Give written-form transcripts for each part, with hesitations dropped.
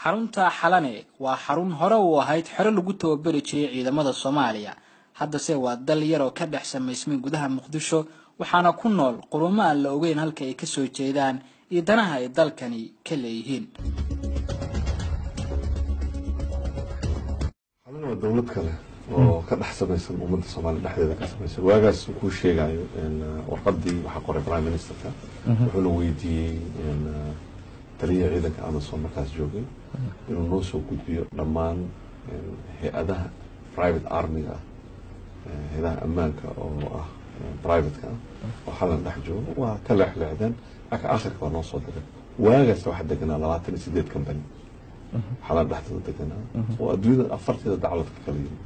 xarunta xalane waa xarun hore u ahayd xero lagu tababari jiray ciidamada Soomaaliya haddase waa dal yar oo ka dhex samaysmay gudaha Muqdisho waxaana ku nool quruumo aan la ogeyn halka ay ka soo jeedaan iyo danaha ay dalkani ka leeyihiin xalane waa dawlad kale oo ka dhex samaysan ummadda Soomaaliya dhexdeeda ka samaysan waagaas uu sheegayo in warqadii waxa qoray Prime Ministerka wuxuu la weydiiyay in taliya ciidanka Amazon markaas joogay inuu noo soo gudbiyo dhammaan hay'adaha private army-ga hay'adaha ammaanka oo ah private-ka oo xalan dhex jooga waa ka leexleexdeen laakiin aakhirka waa noo soo diray waagaas waxa deganaa 28 company xalan dhexdooda deganaa oo adduunyada afarteeda dacwadka kala yimid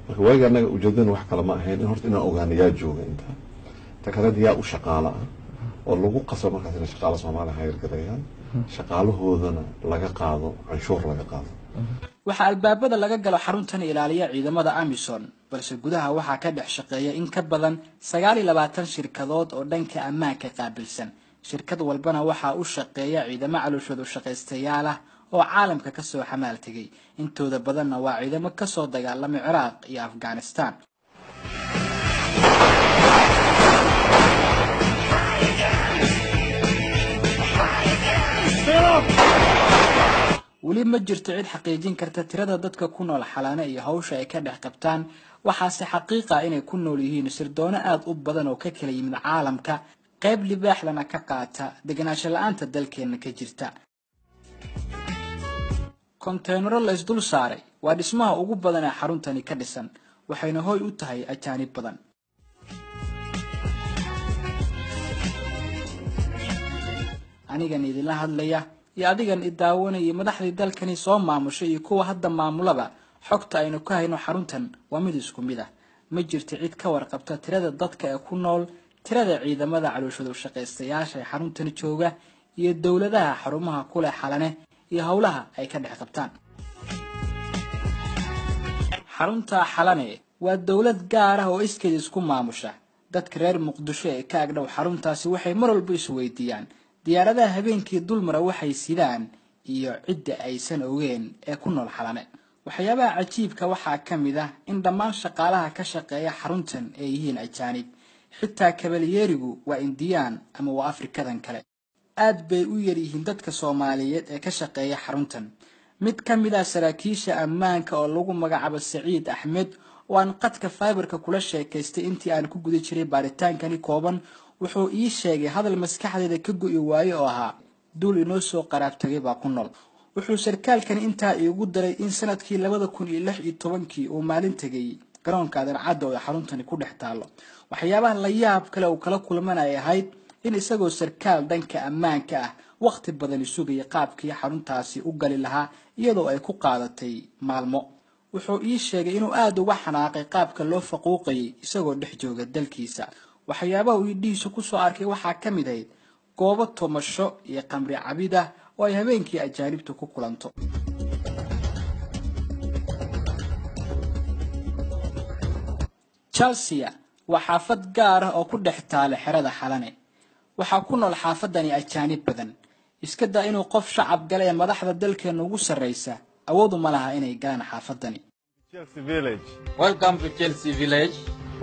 marka waaga anaga ujeedadana wax kale ma ahayn in horta inaan ogaano yaa jooga inta ta kale yaa u shaqaala ah oo lagu qasbo markaas in shaqaalaha Soomaaliya hayr gareeyaan shaqaalahoodana laga qaado canshuur laga qaado waxa albaabada laga galo xaruntan ilaaliya ciidamada Amazon balse gudaha waxa ka dhex shaqeeya in ka badan 29 shirkadood oo dhanka ammaanka qaabilsan shirkad walbana waxa uu shaqeeya ciidamo calooshooda u shaqaystayaal ah oo caalamka ka soo xamaal tagay intooda badanna waa ciidamo ka soo dagaalamay Ciraaq iyo Afghanistan weli ma jirto cid xaqiijin karta tirada dadka ku nool xalane iyo hawsha ay ka dhex qabtaan waxaase xaqiiqa inay ku nool yihiin sirdoona aad u badan oo ka kala yimid caalamka qayb libaax lana ka qaata deganaansho la'aanta dalkeena ka jirta konteynaro la isdul saaray waa dhismaha ugu badan ee xaruntani ka dhisan waxayna hooy u tahay ajaanib badan anigan idin la hadlaya iyo adigan idaawanay madaxdii dalkani soo maamushay iyo kuwa hadda maamulaba xogta aynu ka hayno xaruntan waa mid isku mid ah ma jirto cid ka warqabta tirada dadka ee ku nool tirada ciidamada calooshooda u shaqaystayaasha ee xaruntan jooga iyo dawladaha xarumaha ku leh xalane iyo hawlaha ay ka dhex qabtaan xarunta xalane waa dawlad gaar ah oo iskeed isku maamusha dadka reer Muqdisho ee ka agdhow xaruntaasi waxay mar walba is weydiiyaan diyaaradaha habeenkii dulmara waxay sidaan iyo cidda aysan ogeyn ee ku nool xalane waxyaabaha cajiibka waxaa ka mid ah in dhammaan shaqaalaha ka shaqeeya xaruntan ay yihiin ajaanib xitaa kabalyeerigu waa Indiyaan ama waa Afrikadan kale aad bay u yar yihiin dadka Soomaaliyeed ee ka shaqeeya xaruntan mid ka mid ah saraakiisha ammaanka oo lagu magacaabo Saciid Axmed oo aan qadka fiberka kula sheekaystay intii aan ku guda jiray baaritaankani kooban wuxuu ii sheegay hadal maskaxdeeda ka go'i waayay oo ahaa duul inoo soo qaraab tagay baa ku nool wuxuu sarkaalkan intaa iigu daray in sanadkii 2016 uu maalin tagay garoonka Adeercadda oo xaruntani ku dhex taalo waxyaabaha la yaab kale oo kala kulmanay ahayd in isagoo sarkaal dhanka ammaanka ah waqti badan isugay qaabkii xaruntaasi u gali lahaa iyadoo ay ku qaadatay maalmo wuxuu ii sheegay inuu aad uga xanaaqay qaabka loo faquuqay isagoo dhex jooga dalkiisa waxyaabaha uu dhiisho ku soo arkay waxa ka mid ah goobo tomasho iyo qamri cabida oo ay habeenkii ajaanibtu ku kulanto Chelsea waa xaafad gaar ah oo ku dhex taala xerada xalane waxa ku nool xaafadani ajaanib badan iska daa inuu qof shacab galay madaxda dalkeena ugu sareysa awood uma laha inay galaan xaafadani Chelsea Village. Welcome to Chelsea Village.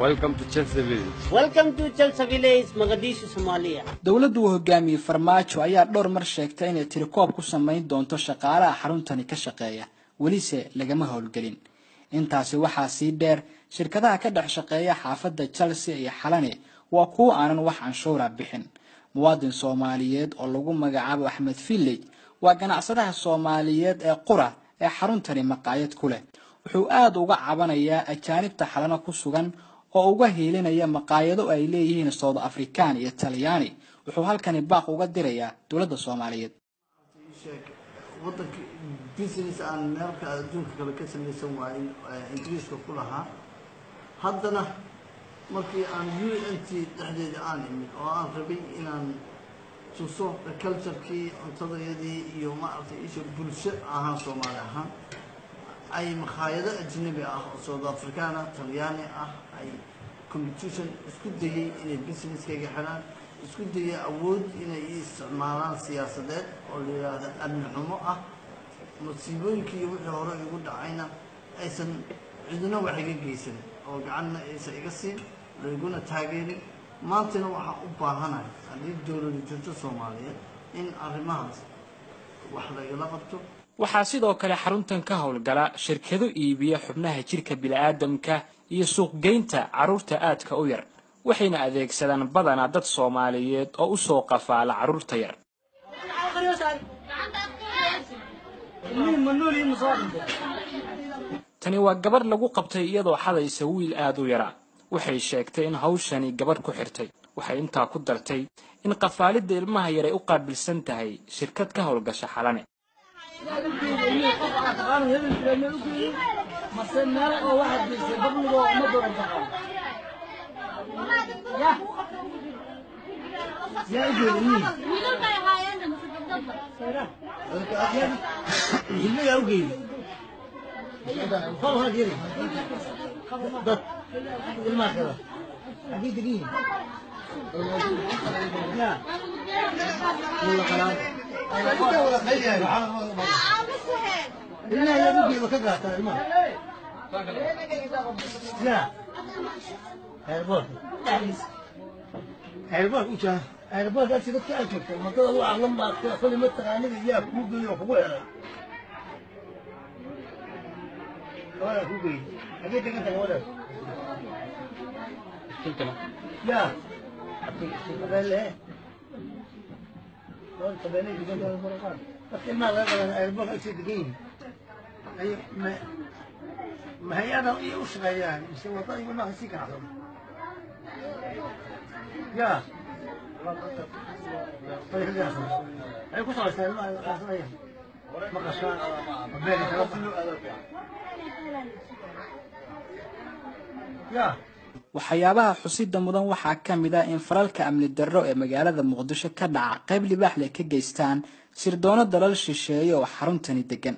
Welcome to Chelsea Village. Welcome to Chelsea Village, Mogadishu, Somalia. dawladdu hogaamiye Farmaajo ayaa dhowr mar sheegtay inay tirikoob ku sameyn doonto shaqaalaha xaruntani ka shaqeeya welise lagama howlgelin intaasi waxaa sii dheer shirkadaha ka dhex shaqeeya xaafadda Chelsea iyo xalane waa kuwa aanan wax canshuura bixin muwaadin Soomaaliyeed oo lagu magacaabo Axmed Village waa ganacsadaha Soomaaliyeed ee qura ee xaruntani maqaayad ku leh wuxuu aad uga cabanayaa ajaanibta xalana ku sugan oo uga heelinaya maqaayado ay leeyihiin South African iyo Talyaani wuxuu halkani baaq uga dirayaa dawladda Soomaaliyeed wadanka business aan meelka adduunka kale ka samaysan waayeen Ingiriiska ku lahaa haddana markii aan UNT dhexdeeda aan imid oo aan rabay inaan tuso culture-kii cuntadayadii iyo maartay isha bulsho ahaan Soomaali ahaan ay maqaayado ajnabi ah oo South African Talyaani ah ay competition isku dayay inay businesskayga xiraan isku dayay awood inay isticmaalaan siyaasadeed oo la yiraahdo amni xumo ah masiibooyinkii iyo wixii hore igu dhacayna aysan cidina wax iga geysan oo gacanna aysan iga siin layguna taageerin maantana waxaan u baahanahay haddii dowladu jirto soomaaliyeed in arrimahaas wax lagala qabto waxaa sidoo kale xaruntan ka howlgala shirkado iibiya xubnaha jirka bini'aadamka iyo suuqgeynta carruurta aadka u yar waxayna adeegsadaan badanaa dad Soomaaliyeed oo u soo qafaala carruurta yar tani waa gabar lagu qabtay iyadoo xadaysa wiil aad u yara waxay sheegtay in hawshani gabar ku xirtay waxay intaa ku dartay in qafaalidda ilmaha yar ay u qaabilsan tahay shirkad ka howlgasha Xalane ما هي أنا وش غيان يسوي طيب ما هي سيك عظم يا طيب يا أخي أي كوسة بس ما قصان يا waxyaabaha xusida mudan waxaa ka mid ah in faralka amni darro ee magaalada Muqdisho ka dhaca qayb libaax leh ka geystaan sirdoona dalal shisheeye oo xaruntani degan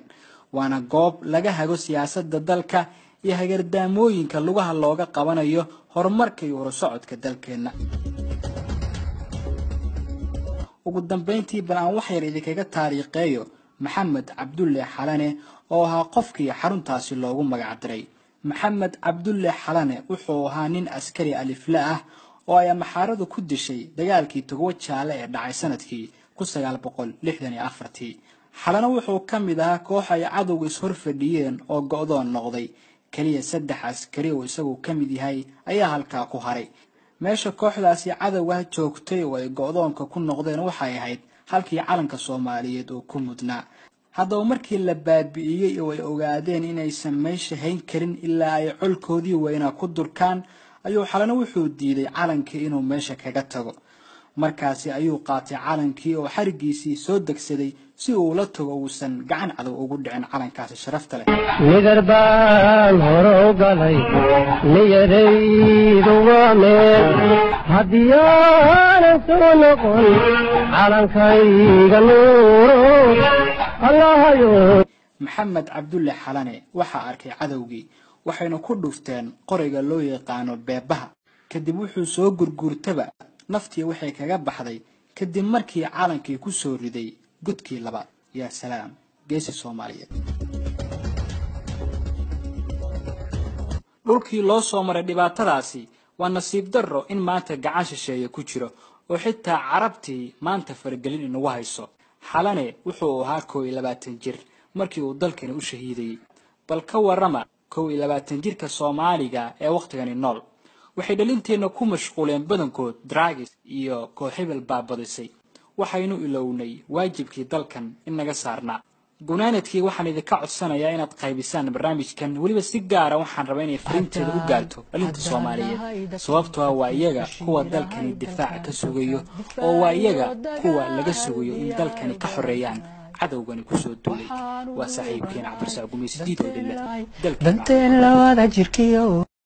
waana goob laga hago siyaasadda dalka iyo hagardaamooyinka lugaha looga qabanayo horumarka iyo horusocodka dalkeena ugu dambeyntii baan wax yar idinkaga taariikheeyo Maxamed Cabdulle Xalane oo ahaa qofkii xaruntaasi loogu magac daray محمد عبد الله حلانه wuxuu ahaa nin askari alifla ah oo ay maxaaradu ku dishay dagaalkii Togo Jaale ee dhacay sanadkii 1964 xalana wuxuu kamid ahaa koox ay cadowga is horfadhiyeen oo go'doon noqday kaliya 3 askari oo isagu kamid yahay ayaa halka ku haray meesha kooxdaasi cadowga joogtay oo ay go'doonka ku noqdeen waxay ahayd halkii calanka Soomaaliyeed oo ku mudnaa haddaba markii la baabi'iyay oo ay ogaadeen inay sameysha hayn karin ilaa ay colkoodii weyna ku durkaan ayuu xalana wuxuu diiday calankii inuu meesha kaga tago markaasi ayuu qaatay calankii oo xarigiisii soo degsaday si uu la tago uusan gacan cadow ugu dhicin calankaasi sharafta leh nigar baan hore u galay niyadaydu waa meel haddii aanan soo noqon calankayga nuuro محمد عبد الله حلانه waxa arkay cadawgii waxayna ku dhufteen qoriga loo yaqaan beebaha kadib wuxuu soo gurgurtaba naftii waxay kaga baxday kadib markii calankii ku soo riday gudkii labaad ya salaam geesi Soomaaliyeed dhulkii loo soo maray dhibaatadaasi waa nasiib darro in maanta gacan shisheeye ku jiro oo xitaa carabtii maanta fargelin inagu hayso xalane wuxuu ahaa 22 jir markii uu dalkani u shahiiday bal ka warama 22 jirka Soomaaliga ee waqtigani nool waxay dhalinteena ku mashquuleen badankood drugs iyo kooxibal baabadisay waxaynu ilownay waajibkii dalkan in naga saarnaa gunaanadkii waxaan idinka codsanayaa inaad qaybisaan barnaamijkan waliba si gaar ah waxaan rabaa inay fariinteedu u gaarto dhalinta Soomaaliyeed sababtoo ah waa iyaga kuwa dalkani difaac ka sugayo oo waa iyaga kuwa laga sugayo in dalkani ka xoreeyaan cadawgani ku soo duulay waa saaxiibkeen Cabdirsaaq Gumeys diido dalka danteen la wada jirkiyo